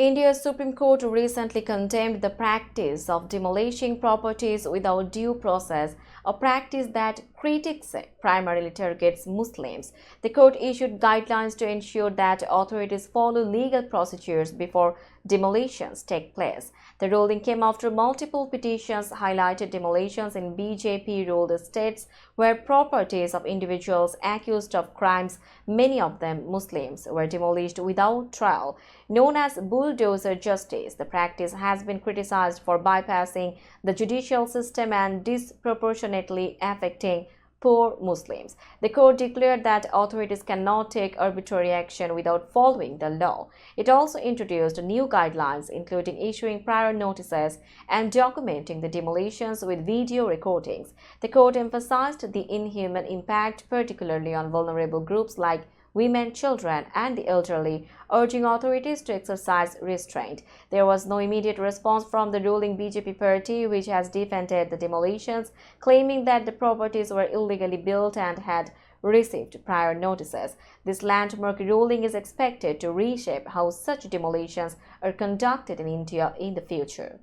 India's Supreme Court recently condemned the practice of demolishing properties without due process, a practice that critics say primarily targets Muslims. The court issued guidelines to ensure that authorities follow legal procedures before demolitions take place. The ruling came after multiple petitions highlighted demolitions in BJP-ruled states where properties of individuals accused of crimes, many of them Muslims, were demolished without trial. Known as Bulldozer justice, the practice has been criticized for bypassing the judicial system and disproportionately affecting poor Muslims. The court declared that authorities cannot take arbitrary action without following the law. It also introduced new guidelines, including issuing prior notices and documenting the demolitions with video recordings. The court emphasized the inhuman impact, particularly on vulnerable groups like women, children, and the elderly, urging authorities to exercise restraint. There was no immediate response from the ruling BJP party, which has defended the demolitions, claiming that the properties were illegally built and had received prior notices. This landmark ruling is expected to reshape how such demolitions are conducted in India in the future.